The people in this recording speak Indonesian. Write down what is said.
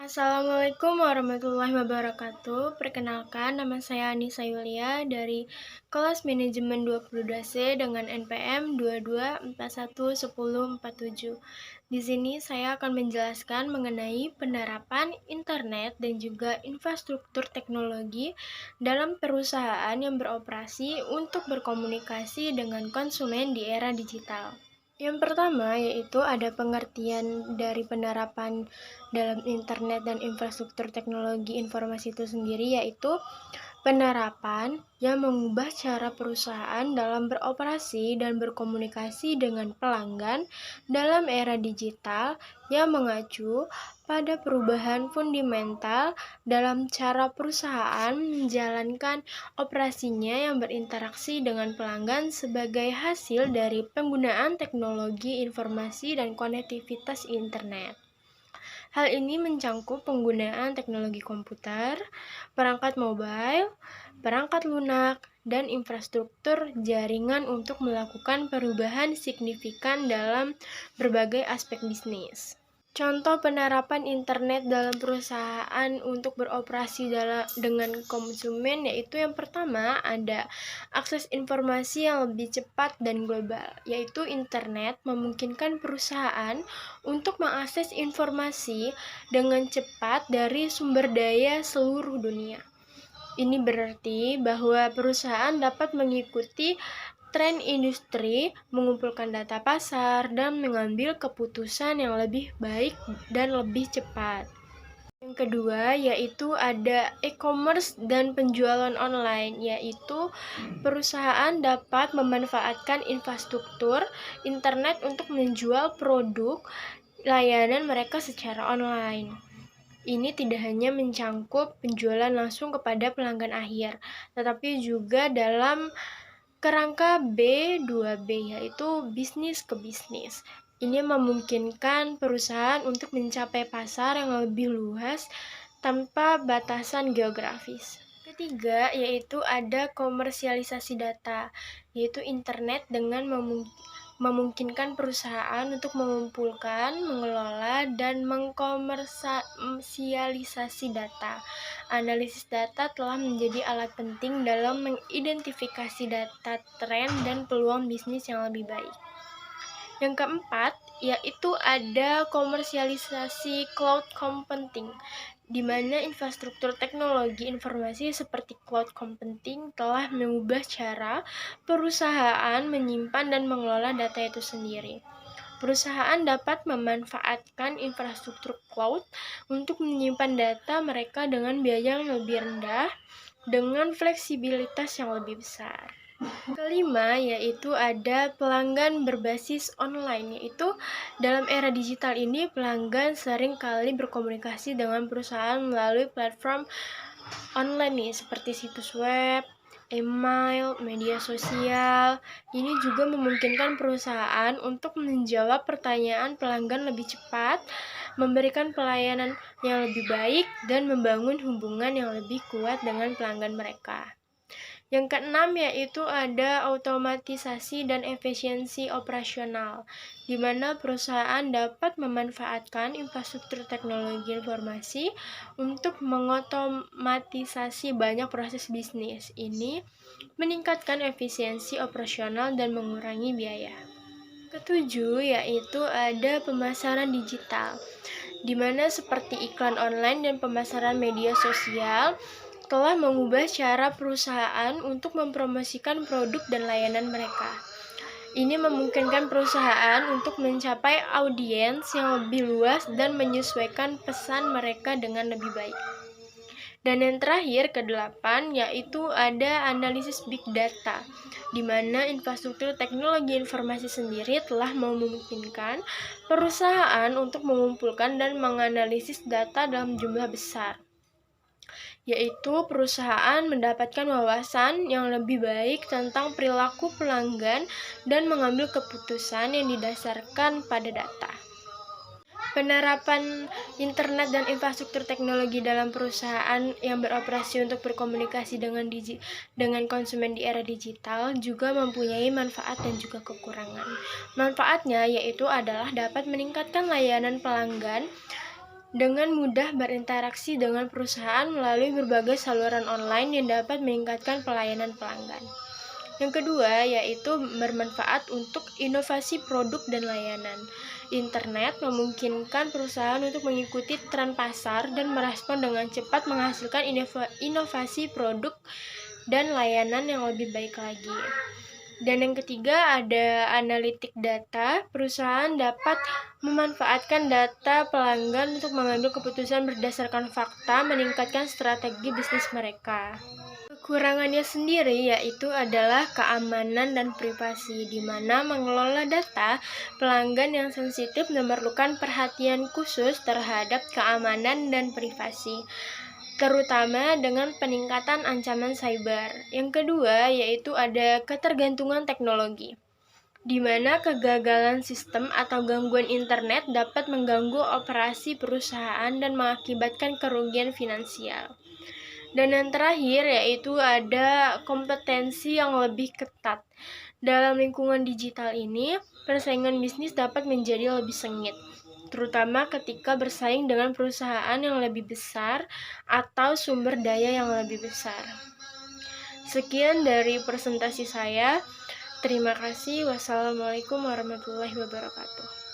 Assalamualaikum warahmatullahi wabarakatuh. Perkenalkan, nama saya Anissa Yulia dari kelas manajemen 22C dengan NPM 22411047. Di sini saya akan menjelaskan mengenai penerapan internet dan juga infrastruktur teknologi dalam perusahaan yang beroperasi untuk berkomunikasi dengan konsumen di era digital. Yang pertama yaitu ada pengertian dari penerapan dalam internet dan infrastruktur teknologi informasi itu sendiri, yaitu penerapan yang mengubah cara perusahaan dalam beroperasi dan berkomunikasi dengan pelanggan dalam era digital yang mengacu pada perubahan fundamental dalam cara perusahaan menjalankan operasinya yang berinteraksi dengan pelanggan sebagai hasil dari penggunaan teknologi informasi dan konektivitas internet. Hal ini mencangkup penggunaan teknologi komputer, perangkat mobile, perangkat lunak, dan infrastruktur jaringan untuk melakukan perubahan signifikan dalam berbagai aspek bisnis. Contoh penerapan internet dalam perusahaan untuk beroperasi dengan konsumen yaitu yang pertama ada akses informasi yang lebih cepat dan global, yaitu internet memungkinkan perusahaan untuk mengakses informasi dengan cepat dari sumber daya seluruh dunia. Ini berarti bahwa perusahaan dapat mengikuti tren industri, mengumpulkan data pasar, dan mengambil keputusan yang lebih baik dan lebih cepat. Yang kedua yaitu ada e-commerce dan penjualan online, yaitu perusahaan dapat memanfaatkan infrastruktur internet untuk menjual produk layanan mereka secara online. Ini tidak hanya mencangkup penjualan langsung kepada pelanggan akhir, tetapi juga dalam kerangka B2B, yaitu bisnis ke bisnis. Ini memungkinkan perusahaan untuk mencapai pasar yang lebih luas tanpa batasan geografis. Ketiga, yaitu ada komersialisasi data, yaitu internet dengan memungkinkan perusahaan untuk mengumpulkan, mengelola, dan mengkomersialisasi data. Analisis data telah menjadi alat penting dalam mengidentifikasi data tren dan peluang bisnis yang lebih baik. Yang keempat, yaitu ada komersialisasi cloud computing, di mana infrastruktur teknologi informasi seperti cloud computing telah mengubah cara perusahaan menyimpan dan mengelola data itu sendiri. Perusahaan dapat memanfaatkan infrastruktur cloud untuk menyimpan data mereka dengan biaya yang lebih rendah dengan fleksibilitas yang lebih besar. Kelima, yaitu ada pelanggan berbasis online, yaitu dalam era digital ini pelanggan sering kali berkomunikasi dengan perusahaan melalui platform online nih, seperti situs web, email, media sosial. Ini juga memungkinkan perusahaan untuk menjawab pertanyaan pelanggan lebih cepat, memberikan pelayanan yang lebih baik, dan membangun hubungan yang lebih kuat dengan pelanggan mereka. Yang keenam yaitu ada automatisasi dan efisiensi operasional, di mana perusahaan dapat memanfaatkan infrastruktur teknologi informasi untuk mengotomatisasi banyak proses bisnis. Ini meningkatkan efisiensi operasional dan mengurangi biaya. Ketujuh yaitu ada pemasaran digital, di mana seperti iklan online dan pemasaran media sosial telah mengubah cara perusahaan untuk mempromosikan produk dan layanan mereka. Ini memungkinkan perusahaan untuk mencapai audiens yang lebih luas dan menyesuaikan pesan mereka dengan lebih baik. Dan yang terakhir, kedelapan, yaitu ada analisis big data, di mana infrastruktur teknologi informasi sendiri telah memungkinkan perusahaan untuk mengumpulkan dan menganalisis data dalam jumlah besar, yaitu perusahaan mendapatkan wawasan yang lebih baik tentang perilaku pelanggan dan mengambil keputusan yang didasarkan pada data. Penerapan internet dan infrastruktur teknologi dalam perusahaan yang beroperasi untuk berkomunikasi dengan konsumen di era digital juga mempunyai manfaat dan juga kekurangan. Manfaatnya yaitu adalah dapat meningkatkan layanan pelanggan dengan mudah berinteraksi dengan perusahaan melalui berbagai saluran online yang dapat meningkatkan pelayanan pelanggan. Yang kedua, yaitu bermanfaat untuk inovasi produk dan layanan. Internet memungkinkan perusahaan untuk mengikuti tren pasar dan merespon dengan cepat menghasilkan inovasi produk dan layanan yang lebih baik lagi. Dan yang ketiga ada analitik data. Perusahaan dapat memanfaatkan data pelanggan untuk mengambil keputusan berdasarkan fakta, meningkatkan strategi bisnis mereka. Kekurangannya sendiri yaitu adalah keamanan dan privasi, di mana mengelola data pelanggan yang sensitif memerlukan perhatian khusus terhadap keamanan dan privasi, terutama dengan peningkatan ancaman cyber. Yang kedua yaitu ada ketergantungan teknologi, di mana kegagalan sistem atau gangguan internet dapat mengganggu operasi perusahaan dan mengakibatkan kerugian finansial. Dan yang terakhir yaitu ada kompetensi yang lebih ketat. Dalam lingkungan digital ini, persaingan bisnis dapat menjadi lebih sengit, terutama ketika bersaing dengan perusahaan yang lebih besar atau sumber daya yang lebih besar. Sekian dari presentasi saya. Terima kasih. Wassalamualaikum warahmatullahi wabarakatuh.